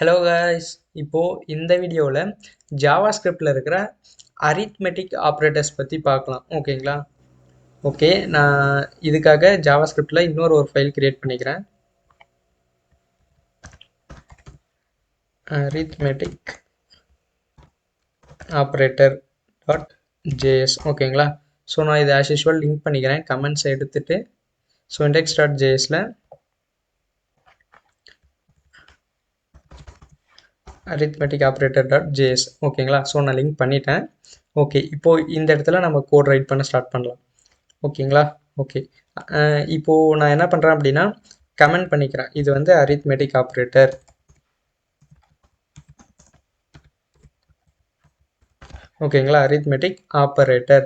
Hello guys, இப்போது இந்த வீடியோவில் ஜாவாஸ்கிரிப்டில் இருக்கிற அரித்மெட்டிக் ஆப்ரேட்டர்ஸ் பற்றி பார்க்கலாம். ஓகேங்களா? ஓகே, நான் இதுக்காக ஜாவாஸ்கிரிப்டில் இன்னொரு ஃபைல் கிரியேட் பண்ணிக்கிறேன். Arithmetic operator .js. ஓகேங்களா? ஸோ நான் இதை ஆஸ் யூஷுவல் லிங்க் பண்ணிக்கிறேன். கமெண்ட்ஸ் எடுத்துகிட்டு ஸோ index.jsல arithmetic operator.js. ஓகேங்களா? ஸோ நான் லிங்க் பண்ணிட்டேன். ஓகே, இப்போது இந்த இடத்துல நம்ம கோட் ரைட் பண்ண ஸ்டார்ட் பண்ணலாம். ஓகேங்களா? ஓகே, இப்போது நான் என்ன பண்ணுறேன் அப்படின்னா கமெண்ட் பண்ணிக்கிறேன். இது வந்து அரித்மெட்டிக் ஆப்ரேட்டர். ஓகேங்களா? Arithmetic operator.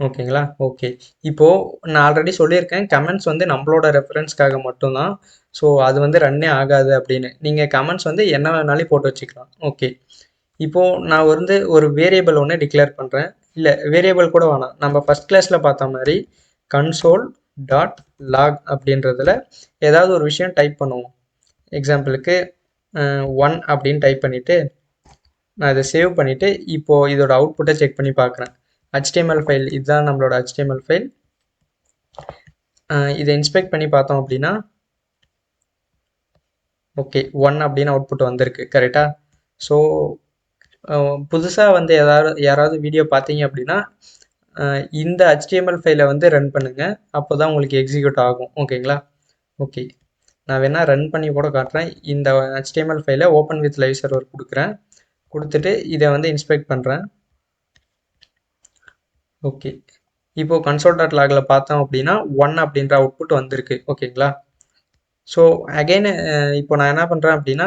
ஓகேங்களா? ஓகே, இப்போது நான் ஆல்ரெடி சொல்லியிருக்கேன் கமெண்ட்ஸ் வந்து நம்மளோட ரெஃபரன்ஸ்க்காக மட்டும்தான். ஸோ அது வந்து ரன்னே ஆகாது அப்படின்னு. நீங்கள் கமெண்ட்ஸ் வந்து என்ன வேணாலும் போட்டு வச்சுக்கலாம். ஓகே, இப்போது நான் வந்து ஒரு வேரியபிள் ஒன்று டிக்ளேர் பண்ணுறேன். இல்லை, வேரியபிள் கூட வேணாம், நம்ம ஃபஸ்ட் கிளாஸில் பார்த்த மாதிரி console.log அப்படின்றதுல ஏதாவது ஒரு விஷயம் டைப் பண்ணுவோம். எக்ஸாம்பிளுக்கு 1 அப்படின்னு டைப் பண்ணிவிட்டு நான் இதை சேவ் பண்ணிவிட்டு இப்போது இதோட அவுட்புட்டை செக் பண்ணி பார்க்குறேன். HTML ஃபைல் இதுதான் நம்மளோட HTML ஃபைல். இதை இன்ஸ்பெக்ட் பண்ணி பார்த்தோம் அப்படின்னா ஓகே 1 அப்படின்னு அவுட்புட் வந்திருக்கு. கரெக்டாக? ஸோ புதுசாக வந்து யாராவது வீடியோ பார்த்தீங்க அப்படின்னா இந்த HTML ஃபைலை வந்து ரன் பண்ணுங்கள். அப்போ தான் உங்களுக்கு எக்ஸிக்யூட் ஆகும். ஓகேங்களா? ஓகே, நான் வேணால் ரன் பண்ணி கூட காட்டுறேன். இந்த HTML ஃபைலை ஓப்பன் வித் லைவ் சர்வர் கொடுக்குறேன். கொடுத்துட்டு இதை வந்து இன்ஸ்பெக்ட் பண்ணுறேன். ஓகே, இப்போது console.logல பார்த்தோம் அப்படின்னா 1 அப்படின்ற அவுட்புட் வந்திருக்கு. ஓகேங்களா? ஸோ அகைன் இப்போ நான் என்ன பண்ணுறேன் அப்படின்னா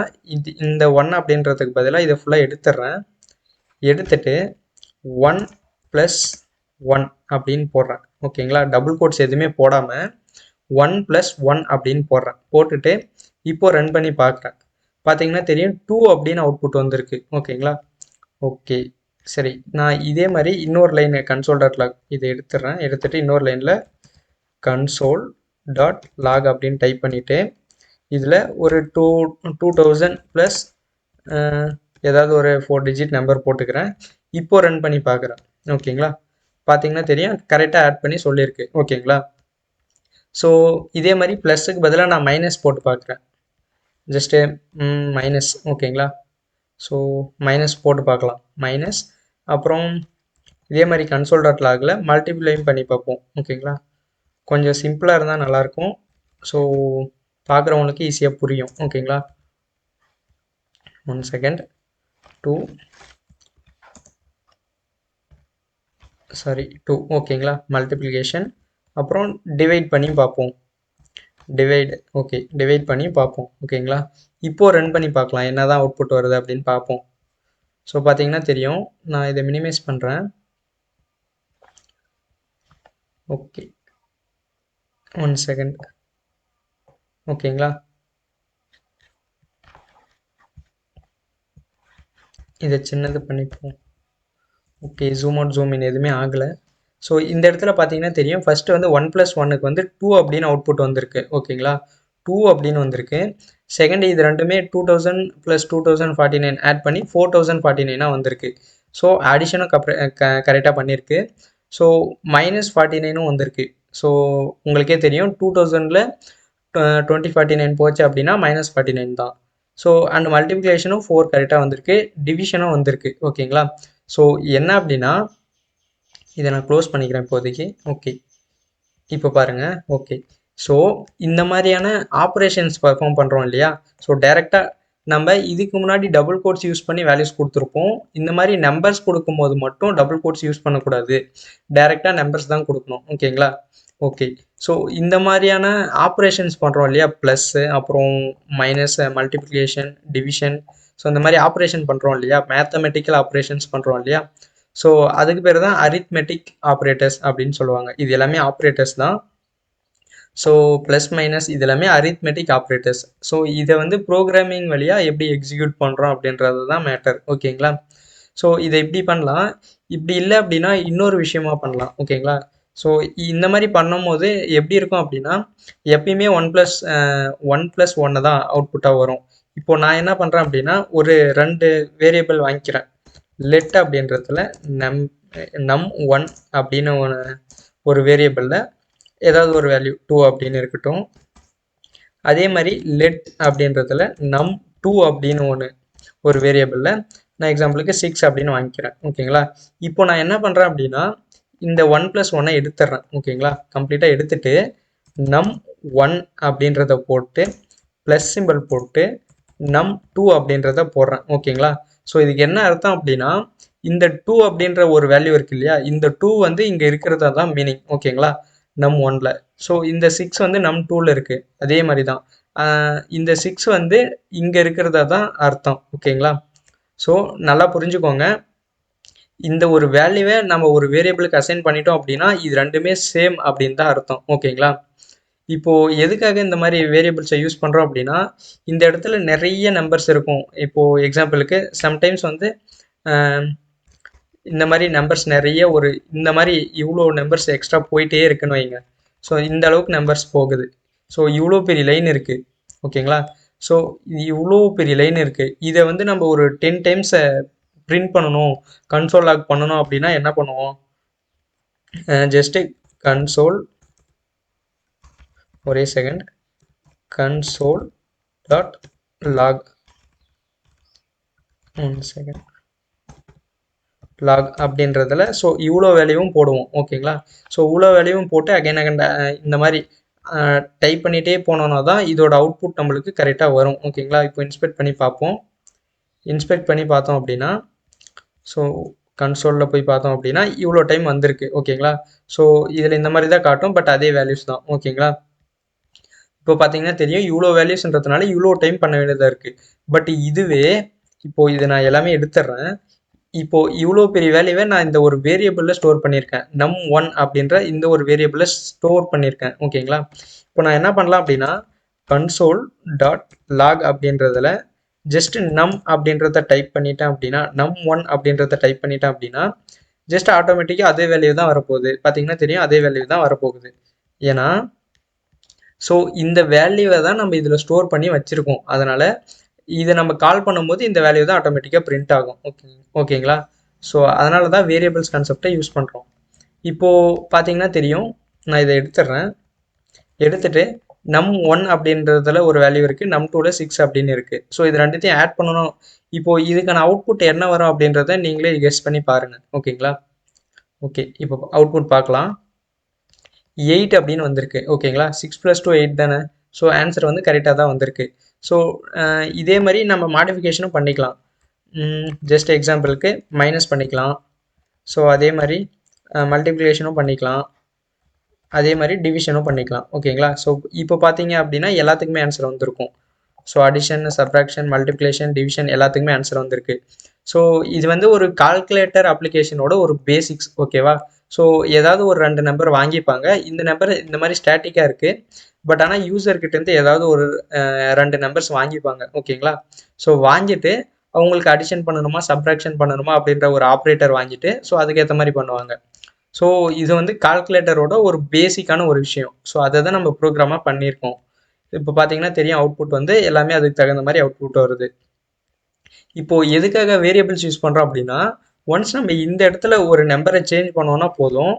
இந்த 1 அப்படின்றதுக்கு பதிலாக இதை ஃபுல்லாக எடுத்துடுறேன். எடுத்துட்டு 1 + 1 அப்படின்னு போடுறேன். ஓகேங்களா? டபுள் கோட்ஸ் எதுவுமே போடாமல் 1 + 1 அப்படின்னு போடுறேன். போட்டுட்டு இப்போது ரன் பண்ணி பார்க்குறேன். பார்த்தீங்கன்னா தெரியும் 2 அப்படின்னு அவுட்புட் வந்திருக்கு. ஓகேங்களா? ஓகே, சரி, நான் இதே மாதிரி இன்னொரு லைன் console.log இதை எடுத்துடுறேன். எடுத்துகிட்டு இன்னொரு லைனில் console.log அப்படின்னு டைப் பண்ணிவிட்டு இதில் ஒரு 2000 ப்ளஸ் ஏதாவது ஒரு 4 டிஜிட் நம்பர் போட்டுக்கிறேன். இப்போ ரன் பண்ணி பார்க்குறேன். ஓகேங்களா? பார்த்தீங்கன்னா தெரியும் கரெக்டாக ஆட் பண்ணி சொல்லியிருக்கு. ஓகேங்களா? ஸோ இதே மாதிரி ப்ளஸ்ஸுக்கு பதிலாக நான் மைனஸ் போட்டு பார்க்குறேன். Just minus. ஓகேங்களா? ஸோ மைனஸ் போட்டு பார்க்கலாம். மைனஸ், அப்புறம் இதே மாதிரி console.logல மல்டிப்ளையும் பண்ணி பார்ப்போம். ஓகேங்களா? கொஞ்சம் சிம்பிளாக இருந்தால் நல்லாயிருக்கும். ஸோ பார்க்குறவங்களுக்கு ஈஸியாக புரியும். ஓகேங்களா? 1 செகண்ட். 2 ஓகேங்களா? மல்டிப்ளிகேஷன், அப்புறம் டிவைட் பண்ணி பார்ப்போம். ஓகே, டிவைட் பண்ணி பார்ப்போம். ஓகேங்களா? இப்போது ரன் பண்ணி பார்க்கலாம் என்ன தான் அவுட்புட் வருது அப்படின்னு பார்ப்போம். ஸோ பார்த்தீங்கன்னா தெரியும். நான் இதை மினிமைஸ் பண்ணுறேன். Okay, 1 second. ஓகேங்களா? இதை சின்னது பண்ணிப்போம். Okay, zoom out zoom in எதுவுமே ஆகலை. ஸோ இந்த இடத்துல பார்த்தீங்கன்னா தெரியும் ஃபஸ்ட்டு வந்து 1 + 1க்கு வந்து 2 அப்படின்னு அவுட்புட் வந்திருக்கு. ஓகேங்களா? 2 அப்படின்னு வந்திருக்கு. செகண்ட் இது ரெண்டுமே 2000 + 2049 ஆட் பண்ணி 4049 வந்திருக்கு. ஸோ ஆடிஷனும் கரெக்டாக பண்ணியிருக்கு. ஸோ -49 வந்திருக்கு. ஸோ உங்களுக்கே தெரியும் 2000ல் 2049 போச்சு அப்படின்னா -49 தான். ஸோ அண்ட் மல்டிப்ளிகேஷனும் 4 கரெக்டாக வந்திருக்கு. டிவிஷனும் வந்திருக்கு. ஓகேங்களா? ஸோ என்ன அப்படின்னா இதை நான் க்ளோஸ் பண்ணிக்கிறேன் இப்போதைக்கு. ஓகே, இப்போ பாருங்கள். ஓகே, ஸோ இந்த மாதிரியான ஆப்ரேஷன்ஸ் பர்ஃபார்ம் பண்ணுறோம் இல்லையா? ஸோ டைரெக்டாக நம்ம இதுக்கு முன்னாடி டபுள் கோட்ஸ் யூஸ் பண்ணி வேல்யூஸ் கொடுத்துருப்போம். இந்த மாதிரி நம்பர்ஸ் கொடுக்கும்போது மட்டும் டபுள் கோட்ஸ் யூஸ் பண்ணக்கூடாது. டைரெக்டாக நம்பர்ஸ் தான் கொடுக்கணும். ஓகேங்களா? ஓகே, ஸோ இந்த மாதிரியான ஆப்ரேஷன்ஸ் பண்ணுறோம் இல்லையா? ப்ளஸ்ஸு, அப்புறம் மைனஸ், மல்டிப்ளிகேஷன், டிவிஷன், ஸோ இந்த மாதிரி ஆப்ரேஷன் பண்ணுறோம் இல்லையா? மேத்தமெட்டிக்கல் ஆப்ரேஷன்ஸ் பண்ணுறோம் இல்லையா? ஸோ அதுக்கு பேர் தான் அரித்மெட்டிக் ஆப்ரேட்டர்ஸ் அப்படின்னு சொல்லுவாங்க. இது எல்லாமே ஆப்ரேட்டர்ஸ் தான். ஸோ ப்ளஸ் மைனஸ் இது எல்லாமே அரித்மெட்டிக் ஆப்ரேட்டர்ஸ். ஸோ இதை வந்து ப்ரோக்ராமிங் வழியாக எப்படி எக்ஸிக்யூட் பண்ணுறோம் அப்படின்றது தான் மேட்டர். ஓகேங்களா? ஸோ இதை இப்படி பண்ணலாம். இப்படி இல்லை அப்படின்னா இன்னொரு விஷயமா பண்ணலாம். ஓகேங்களா? ஸோ இந்த மாதிரி பண்ணும்போது எப்படி இருக்கும் அப்படின்னா எப்பயுமே ஒன் ப்ளஸ் ஒன்று தான் அவுட்புட்டாக வரும். இப்போ நான் என்ன பண்ணுறேன் அப்படின்னா ஒரு 2 வேரியபிள் வாங்கிக்கிறேன். லெட் அப்படின்றதுல நம் ஒன் அப்படின்னு ஒரு வேரியபிளில் ஏதாவது ஒரு வேல்யூ 2 அப்படின்னு இருக்கட்டும். அதே மாதிரி லெட் அப்படின்றதுல நம் 2 அப்படின்னு ஒரு வேரியபிளில் நான் எக்ஸாம்பிளுக்கு 6 அப்படின்னு வாங்கிக்கிறேன். ஓகேங்களா? இப்போ நான் என்ன பண்ணுறேன் அப்படின்னா இந்த 1 + 1 எடுத்துடுறேன். ஓகேங்களா? கம்ப்ளீட்டாக எடுத்துட்டு நம் 1 அப்படின்றத போட்டு ப்ளஸ் சிம்பிள் போட்டு நம் 2 அப்படின்றத போடுறேன். ஓகேங்களா? ஸோ இதுக்கு என்ன அர்த்தம் அப்படின்னா இந்த 2 அப்படின்ற ஒரு வேல்யூ இருக்கு இல்லையா, இந்த 2 வந்து இங்கே இருக்கிறதா தான் மீனிங். ஓகேங்களா? நம் 1ல. ஸோ இந்த 6 வந்து நம் 2ல இருக்கு. அதே மாதிரி தான் இந்த 6 வந்து இங்கே இருக்கிறதா தான் அர்த்தம். ஓகேங்களா? ஸோ நல்லா புரிஞ்சுக்கோங்க. இந்த ஒரு வேல்யூவை நம்ம ஒரு வேரியபிளுக்கு அசைன் பண்ணிட்டோம் அப்படின்னா இது ரெண்டுமே சேம் அப்படின்னு தான் அர்த்தம். ஓகேங்களா? இப்போ எதுக்காக இந்த மாதிரி வேரியபிள்ஸை யூஸ் பண்ணுறோம் அப்படின்னா இந்த இடத்துல நிறைய நம்பர்ஸ் இருக்கும். இப்போ எக்ஸாம்பிளுக்கு சம்டைம்ஸ் வந்து இந்த மாதிரி நம்பர்ஸ் நிறைய இந்த மாதிரி இவ்வளோ நம்பர்ஸ் எக்ஸ்ட்ரா போயிட்டே இருக்குன்னு வைங்க. ஸோ இந்த அளவுக்கு நம்பர்ஸ் போகுது. ஸோ இவ்வளோ பெரிய லைன் இருக்குது. ஓகேங்களா? ஸோ இவ்வளோ பெரிய லைன் இருக்குது. இதை வந்து நம்ம ஒரு 10 டைம்ஸை பிரிண்ட் பண்ணணும், கன்சோல் லாக் பண்ணணும் அப்படின்னா என்ன பண்ணுவோம்? ஜஸ்ட்டு கன்சோல் ஒரே second console dot log 1 second log அப்படின்றதுல ஸோ இவ்வளோ வேல்யூவும் போடுவோம். ஓகேங்களா? ஸோ இவ்வளோ வேல்யூவும் போட்டு அகைன் இந்த மாதிரி டைப் பண்ணிகிட்டே போனோன்னா தான் இதோட அவுட்புட் நம்மளுக்கு கரெக்டாக வரும். ஓகேங்களா? இப்போ இன்ஸ்பெக்ட் பண்ணி பார்ப்போம். இன்ஸ்பெக்ட் பண்ணி பார்த்தோம் அப்படின்னா ஸோ கன்சோலில் போய் பார்த்தோம் அப்படின்னா இவ்வளோ டைம் வந்திருக்கு. ஓகேங்களா? ஸோ இதில் இந்த மாதிரி தான் காட்டும், பட் அதே வேல்யூஸ் தான். ஓகேங்களா? இப்போ பார்த்தீங்கன்னா தெரியும் இவ்வளோ வேல்யூஸ்ன்றதுனால இவ்வளோ டைம் பண்ண வேண்டியதாக இருக்குது. பட் இதுவே இப்போது இதை நான் எல்லாமே எடுத்துடுறேன். இப்போது இவ்வளோ பெரிய வேல்யூவை நான் இந்த ஒரு வேரியபிளில் ஸ்டோர் பண்ணியிருக்கேன். நம் 1 அப்படின்ற இந்த ஒரு வேரியபிளில் ஸ்டோர் பண்ணியிருக்கேன். ஓகேங்களா? இப்போ நான் என்ன பண்ணலாம் அப்படின்னா கன்சோல் டாட் லாக் அப்படின்றதுல ஜஸ்ட் நம் அப்படின்றத டைப் பண்ணிட்டேன் அப்படின்னா நம் 1 அப்படின்றத டைப் பண்ணிட்டேன் அப்படின்னா ஜஸ்ட் ஆட்டோமேட்டிக்காக அதே வேல்யூ தான் வரப்போகுது. பார்த்தீங்கன்னா தெரியும் அதே வேல்யூ தான் வரப்போகுது. ஏன்னா ஸோ இந்த வேல்யூவை தான் நம்ம இதில் ஸ்டோர் பண்ணி வச்சுருக்கோம். அதனால் இதை நம்ம கால் பண்ணும்போது இந்த வேல்யூ தான் ஆட்டோமேட்டிக்காக பிரிண்ட் ஆகும். ஓகேங்களா? ஸோ அதனால தான் வேரியபிள்ஸ் கான்செப்டை யூஸ் பண்ணுறோம். இப்போது பார்த்தீங்கன்னா தெரியும் நான் இதை எடுத்துடுறேன். எடுத்துகிட்டு நம் 1 அப்படின்றதுல ஒரு வேல்யூ இருக்குது, நம் 2ல் 6 அப்படின்னு இருக்குது. ஸோ இது ரெண்டுத்தையும் ஆட் பண்ணணும். இப்போது இதுக்கான அவுட்புட் என்ன வரும் அப்படின்றத நீங்களே கெஸ் பண்ணி பாருங்கள். ஓகேங்களா? ஓகே, இப்போ அவுட்புட் பார்க்கலாம். 8 அப்படின்னு வந்திருக்கு. ஓகேங்களா? 6 + 2 8 தானே. ஸோ ஆன்சர் வந்து கரெக்டாக தான் வந்திருக்கு. ஸோ இதே மாதிரி நம்ம மாடிஃபிகேஷனும் பண்ணிக்கலாம். ஜஸ்ட் எக்ஸாம்பிளுக்கு மைனஸ் பண்ணிக்கலாம். ஸோ அதே மாதிரி மல்டிப்ளிகேஷனும் பண்ணிக்கலாம். அதே மாதிரி டிவிஷனும் பண்ணிக்கலாம். ஓகேங்களா? ஸோ இப்போ பார்த்தீங்க அப்படின்னா எல்லாத்துக்குமே ஆன்சர் வந்திருக்கும். So addition, subtraction, multiplication, division எல்லாத்துக்குமே ஆன்சர் வந்திருக்கு. ஸோ இது வந்து ஒரு கால்குலேட்டர் அப்ளிகேஷனோட ஒரு பேசிக்ஸ். ஓகேவா? ஸோ ஏதாவது ஒரு 2 நம்பர் வாங்கிப்பாங்க. இந்த நம்பர் இந்த மாதிரி ஸ்டாட்டிக்காக இருக்குது. பட் ஆனால் யூசர்கிட்டேருந்து ஏதாவது ஒரு 2 நம்பர்ஸ் வாங்கிப்பாங்க. ஓகேங்களா? ஸோ வாங்கிட்டு அவங்களுக்கு அடிஷன் பண்ணணுமா, சப்ராக்ஷன் பண்ணணுமா அப்படின்ற ஒரு ஆப்ரேட்டர் வாங்கிட்டு ஸோ அதுக்கேற்ற மாதிரி பண்ணுவாங்க. ஸோ இது வந்து கால்குலேட்டரோட ஒரு பேசிக்கான ஒரு விஷயம். ஸோ அதை தான் நம்ம ப்ரோக்ராமாக பண்ணியிருக்கோம். இப்போ பார்த்தீங்கன்னா தெரியும் அவுட்புட் வந்து எல்லாமே அதுக்கு தகுந்த மாதிரி அவுட்புட் வருது. இப்போது எதுக்காக வேரியபிள்ஸ் யூஸ் பண்ணுறோம் அப்படின்னா ஒன்ஸ் நம்ம இந்த இடத்துல ஒரு நம்பரை சேஞ்ச் பண்ணோன்னா போதும்,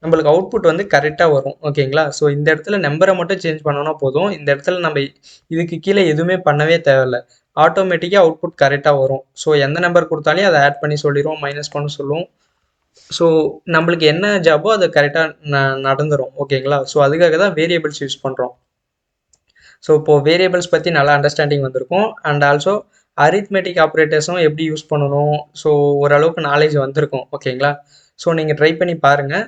நம்மளுக்கு அவுட்புட் வந்து கரெக்டாக வரும். ஓகேங்களா? ஸோ இந்த இடத்துல நம்பரை மட்டும் சேஞ்ச் பண்ணோன்னா போதும். இந்த இடத்துல நம்ம இதுக்கு கீழே எதுவுமே பண்ணவே தேவையில்லை. ஆட்டோமேட்டிக்காக அவுட்புட் கரெக்டாக வரும். ஸோ எந்த நம்பர் கொடுத்தாலே அதை ஆட் பண்ணி சொல்லிடுவோம், மைனஸ் பண்ண சொல்லுவோம். ஸோ நம்மளுக்கு என்ன ஜாபோ அது கரெக்டாக நடந்துடும். ஓகேங்களா? ஸோ அதுக்காக தான் வேரியபிள்ஸ் யூஸ் பண்ணுறோம். ஸோ இப்போது வேரியபிள்ஸ் பற்றி நல்லா அண்டர்ஸ்டாண்டிங் வந்திருக்கும். அண்ட் ஆல்சோ அரித்மெட்டிக் ஆப்ரேட்டர்ஸும் எப்படி யூஸ் பண்ணணும் ஸோ ஓரளவுக்கு நாலேஜ் வந்திருக்கும். ஓகேங்களா? ஸோ நீங்கள் ட்ரை பண்ணி பாருங்கள்.